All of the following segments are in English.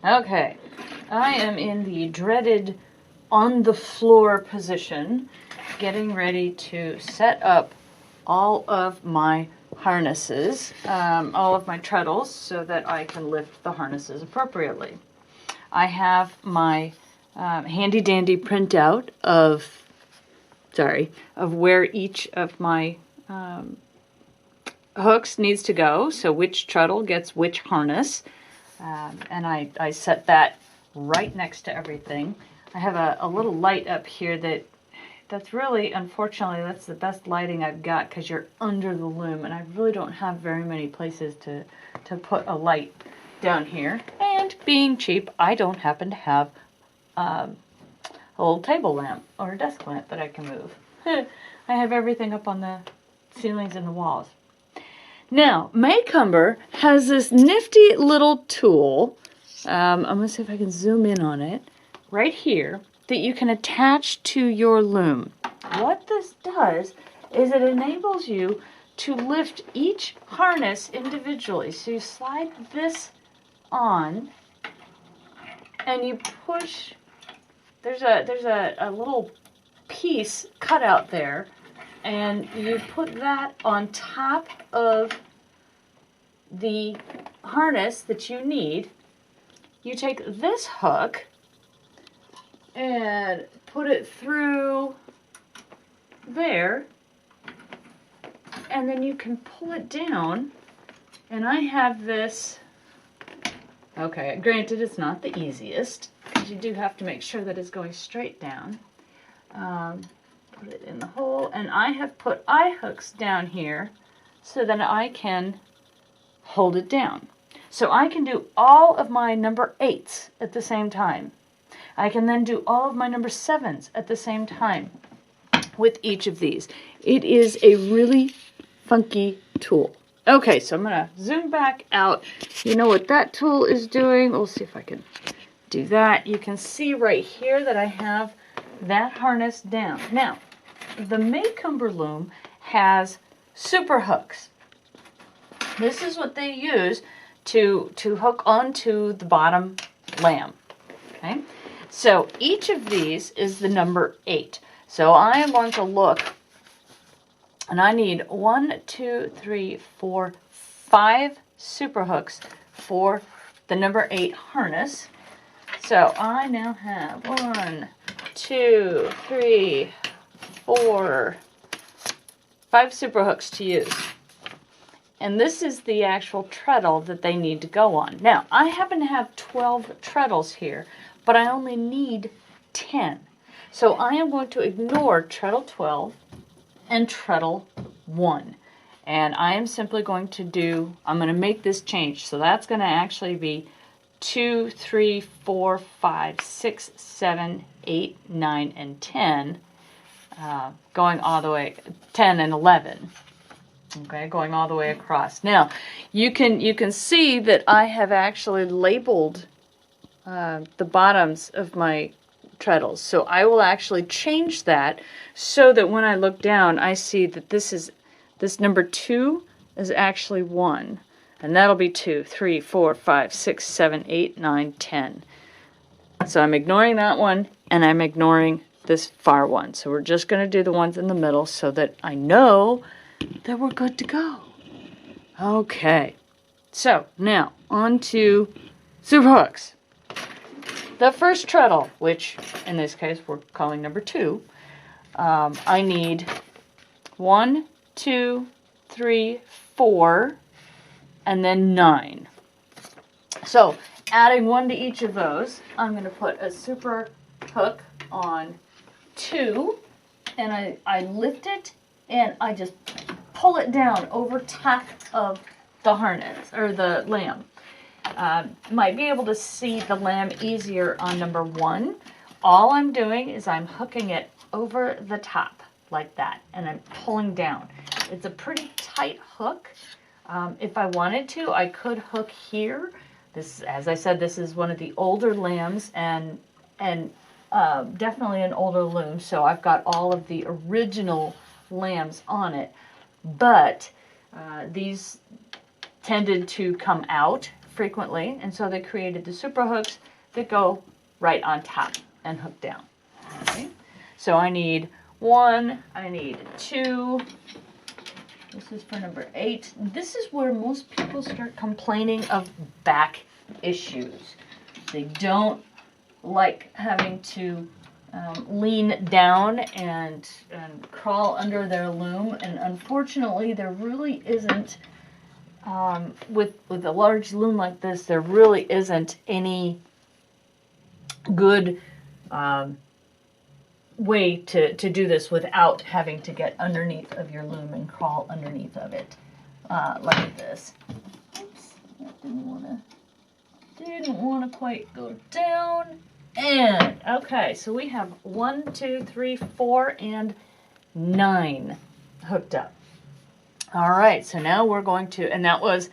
Okay, I am in the dreaded on the floor position, getting ready to set up all of my harnesses, all of my treadles, so that I can lift the harnesses appropriately. I have my handy dandy printout of where each of my hooks needs to go, so which treadle gets which harness, and I set that right next to everything. I have a little light up here that's really, unfortunately, that's the best lighting I've got because you're under the loom, and I really don't have very many places to put a light down here. And being cheap, I don't happen to have a little table lamp or a desk lamp that I can move. I have everything up on the ceilings and the walls. Now, Macomber has this nifty little tool. I'm going to see if I can zoom in on it right here, that you can attach to your loom. What this does is it enables you to lift each harness individually. So you slide this on and you push. There's a little piece cut out there, and you put that on top of the harness that you need. You take this hook and put it through there, and then you can pull it down. And I have this, okay, granted it's not the easiest, because you do have to make sure that it's going straight down. Put it in the hole, and I have put eye hooks down here so that I can hold it down. So I can do all of my number 8s at the same time. I can then do all of my number 7s at the same time with each of these. It is a really funky tool. Okay, so I'm going to zoom back out. You know what that tool is doing? We'll see if I can do that. You can see right here that I have that harness down. Now, the Macomber loom has super hooks. This is what they use to hook onto the bottom lamb. Okay? So each of these is the number 8. So I am going to look, and I need 1, 2, 3, 4, 5 super hooks for the number 8 harness. So I now have 1, 2, 3, 4, 5 super hooks to use. And this is the actual treadle that they need to go on. Now, I happen to have 12 treadles here, but I only need 10. So I am going to ignore treadle 12 and treadle 1. And I am simply going to I'm going to make this change. So that's going to actually be 2, 3, 4, 5, 6, 7, 8, 9, and 10. Going all the way, 10 and 11. Okay, going all the way across. Now, you can see that I have actually labeled the bottoms of my treadles. So I will actually change that so that when I look down, I see that this number 2 is actually 1. And that'll be 2, 3, 4, 5, 6, 7, 8, 9, 10. So I'm ignoring that one, and I'm ignoring this far one. So we're just going to do the ones in the middle so that I know that we're good to go. Okay. So now on to super hooks. The first treadle, which in this case we're calling number 2, I need 1, 2, 3, 4, and then 9. So adding 1 to each of those, I'm going to put a super hook on 2, and I lift it and I just pull it down over top of the harness or the lamb. Might be able to see the lamb easier on number 1. All I'm doing is I'm hooking it over the top like that, and I'm pulling down. It's a pretty tight hook. If I wanted to, I could hook here. This, as I said, this is one of the older lambs, and definitely an older loom, so I've got all of the original lambs on it. But these tended to come out frequently, and so they created the super hooks that go right on top and hook down. Okay. So I need 1, I need 2. This is for number 8. This is where most people start complaining of back issues. They don't like having to lean down and crawl under their loom, and unfortunately there really isn't, with a large loom like this, there really isn't any good way to do this without having to get underneath of your loom and crawl underneath of it like this. Oops, that didn't want to quite go down. And okay, so we have 1, 2, 3, 4, and 9 hooked up. All right, so now we're going to, and that was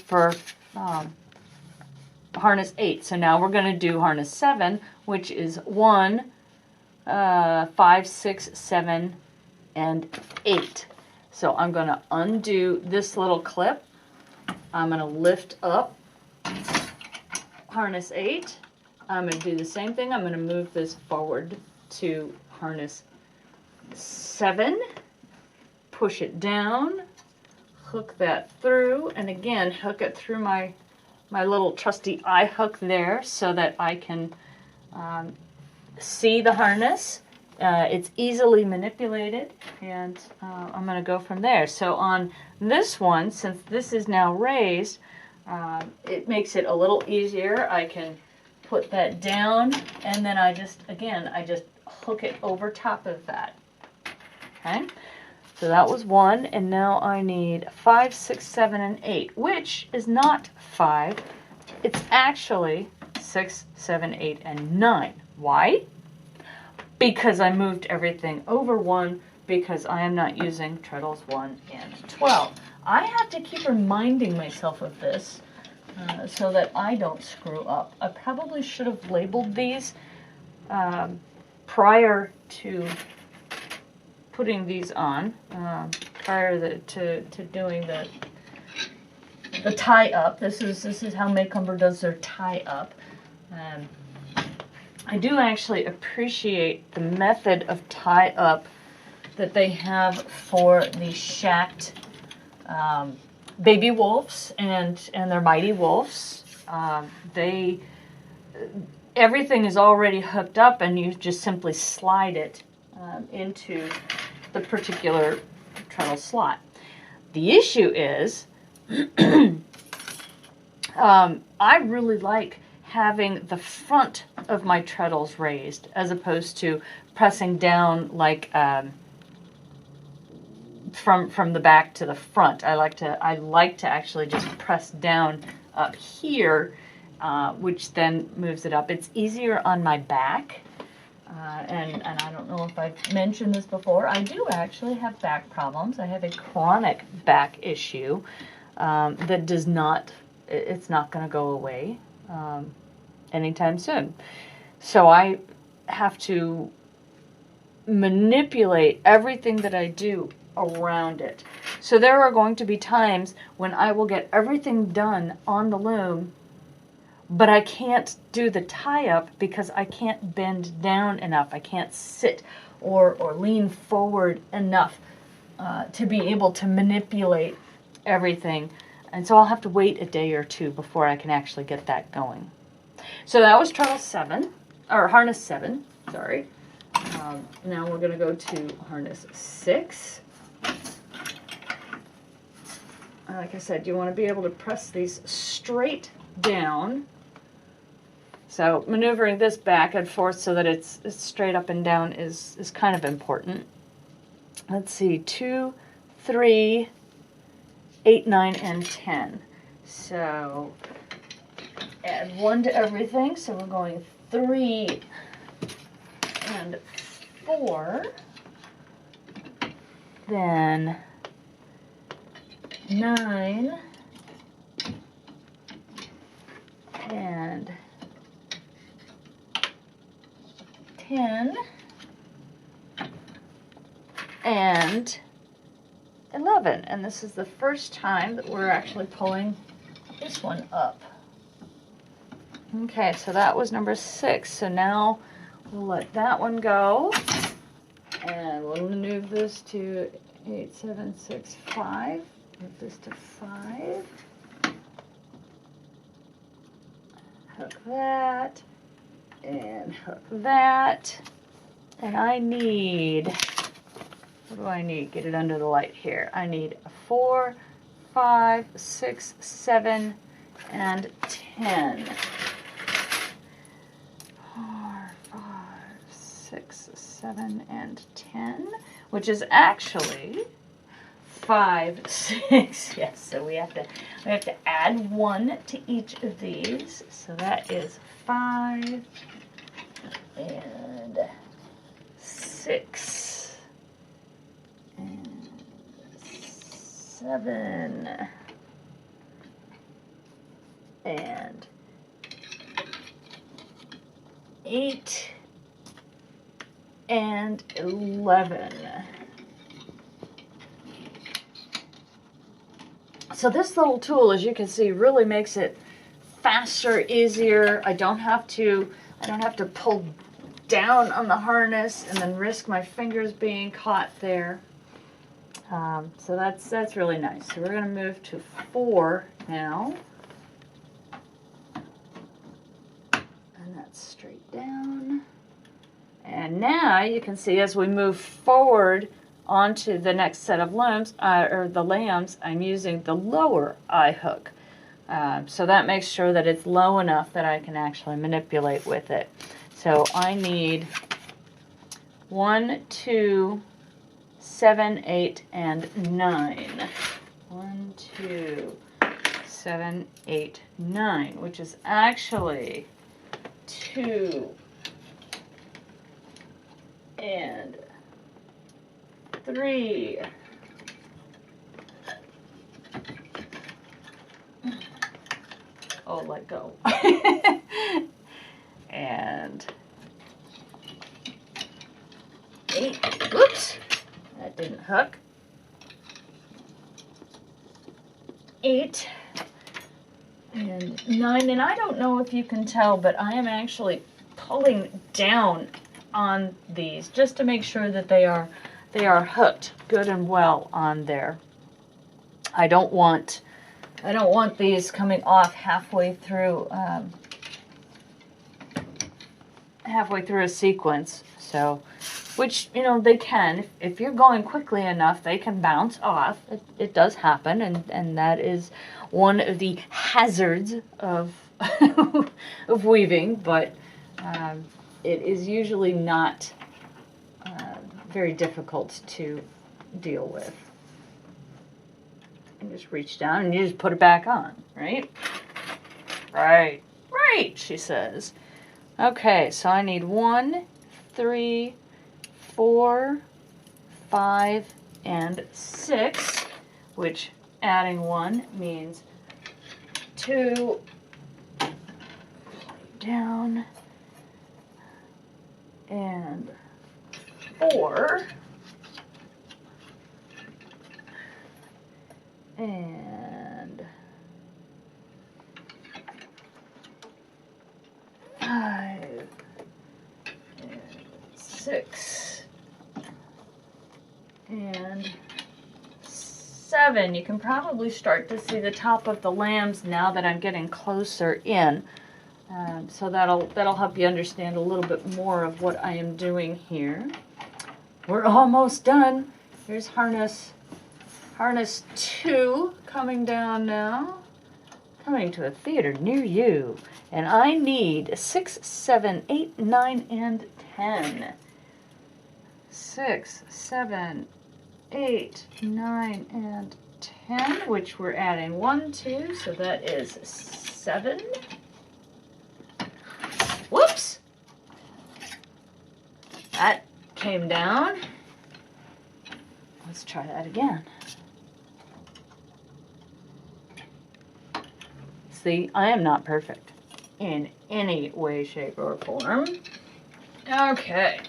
for harness 8. So now we're going to do harness 7, which is 1, 5, 6, 7, and 8. So I'm going to undo this little clip. I'm going to lift up harness 8. I'm going to do the same thing. I'm going to move this forward to harness 7. Push it down. Hook that through. And again, hook it through my little trusty eye hook there so that I can see the harness. It's easily manipulated, and I'm going to go from there. So on this one, since this is now raised, it makes it a little easier. I can put that down, and then I just hook it over top of that. Okay, so that was 1, and now I need 5, 6, 7, and 8, which is not 5. It's actually 6, 7, 8, and 9. Why? Because I moved everything over 1, because I am not using treadles 1 and 12. I have to keep reminding myself of this so that I don't screw up. I probably should have labeled these prior to putting these on, prior to doing the tie up. This is how Macomber does their tie up. I do actually appreciate the method of tie up that they have for the shacked baby wolves and their mighty wolves. Everything is already hooked up, and you just simply slide it into the particular treadle slot. The issue is, I really like having the front of my treadles raised as opposed to pressing down like from the back to the front. I like to actually just press down up here, which then moves it up. It's easier on my back, and I don't know if I've mentioned this before. I do actually have back problems. I have a chronic back issue that does not. It's not going to go away anytime soon. So I have to manipulate everything that I do around it. So there are going to be times when I will get everything done on the loom, but I can't do the tie-up because I can't bend down enough. I can't sit or lean forward enough to be able to manipulate everything. And so I'll have to wait a day or two before I can actually get that going. So that was treadle 7, or harness 7, sorry. Now we're going to go to harness 6. Like I said, you want to be able to press these straight down. So maneuvering this back and forth so that it's straight up and down is kind of important. Let's see, 2, 3, 8, 9, and 10. So add 1 to everything. So we're going 3 and 4. Then 9 and 10 and 11. And this is the first time that we're actually pulling this one up. Okay, so that was number 6. So now we'll let that one go. And we'll move this to 8, 7, 6, 5. Move this to 5. Hook that. And hook that. And I need, what do I need? Get it under the light here. I need 4, 5, 6, 7, and 10. 4, 5, 6, 7, and 10, which is actually 5, 6. Yes, so we have to add 1 to each of these. So that is 5 and 6 and 7 and 8 and 11. So this little tool, as you can see, really makes it faster, easier. I don't have to pull down on the harness and then risk my fingers being caught there. So that's really nice. So we're going to move to 4 now. And that's straight down. And now you can see as we move forward onto the next set of looms, or the lambs, I'm using the lower eye hook. So that makes sure that it's low enough that I can actually manipulate with it. So I need 1, 2, 7, 8, and 9. 1, 2, 7, 8, 9, which is actually 2 and 3. Oh, let go. And 8. Whoops, that didn't hook. 8 and 9. And I don't know if you can tell, but I am actually pulling down on these just to make sure that they are hooked good and well on there. I don't want these coming off halfway through a sequence. So, which, you know, they can, if you're going quickly enough, they can bounce off. It does happen, and that is one of the hazards of of weaving, but it is usually not very difficult to deal with. And just reach down and you just put it back on, right? Right, right, she says. Okay, so I need 1, 3, 4, 5, and 6, which adding 1 means 2, down, and 4, and 5, and 6, and 7. You can probably start to see the top of the lambs now that I'm getting closer in. So that'll help you understand a little bit more of what I am doing here. We're almost done. Here's harness 2 coming down now. Coming to a theater near you. And I need 6, 7, 8, 9, and 10. 6, 7, 8, 9, and 10, which we're adding 1 to, so that is 7. Whoops! That came down. Let's try that again. See, I am not perfect in any way, shape, or form. Okay.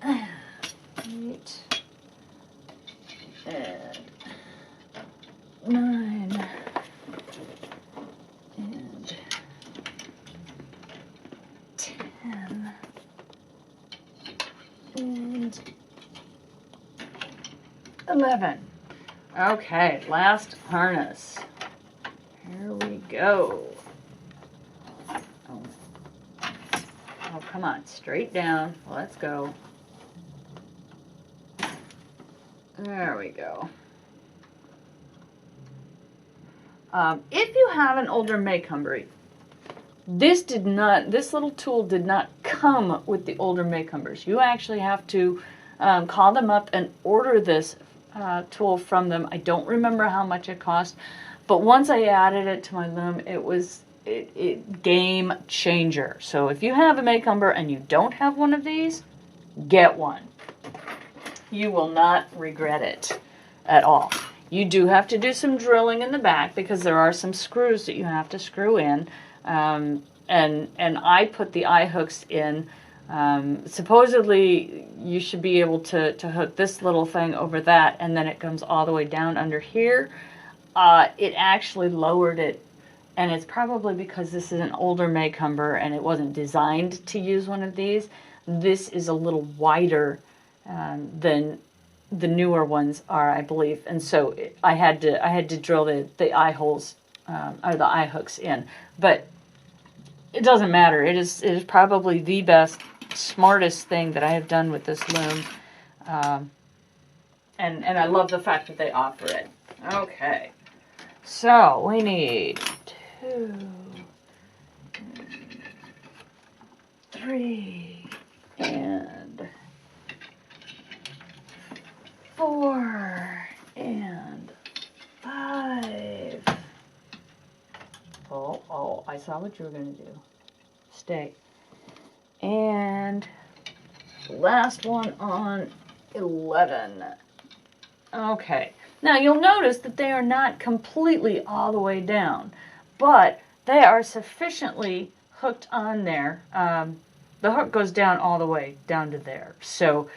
8 and 9 10, and 11. Okay, last harness. Here we go. Oh, come on, straight down. Let's go. There we go. If you have an older Macomber, this little tool did not come with the older Macombers. You actually have to call them up and order this tool from them. I don't remember how much it cost, but once I added it to my loom, it was game changer. So if you have a Macomber and you don't have one of these, get one. You will not regret it at all. You do have to do some drilling in the back because there are some screws that you have to screw in. And I put the eye hooks in. Supposedly you should be able to hook this little thing over that, and then it comes all the way down under here. It actually lowered it, and it's probably because this is an older Macomber and it wasn't designed to use one of these. This is a little wider than the newer ones are, I believe, and so I had to drill the eye holes or the eye hooks in. But it doesn't matter. It is probably the best, smartest thing that I have done with this loom, and I love the fact that they offer it. Okay, so we need 2, 3, and 4, and 5. Oh, I saw what you were going to do. Stay. And last one on 11. Okay. Now you'll notice that they are not completely all the way down, but they are sufficiently hooked on there. The hook goes down all the way down to there. So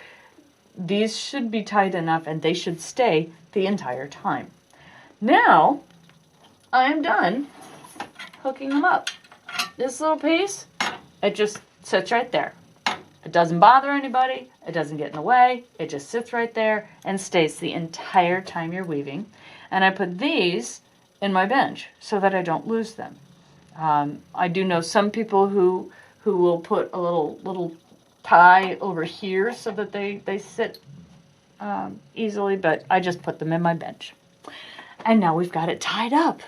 these should be tight enough and they should stay the entire time. Now I am done hooking them up. This little piece, it just sits right there. It doesn't bother anybody. It doesn't get in the way. It just sits right there and stays the entire time you're weaving. And I put these in my bench so that I don't lose them. I do know some people who will put a little tie over here so that they sit easily, but I just put them in my bench. And now we've got it tied up.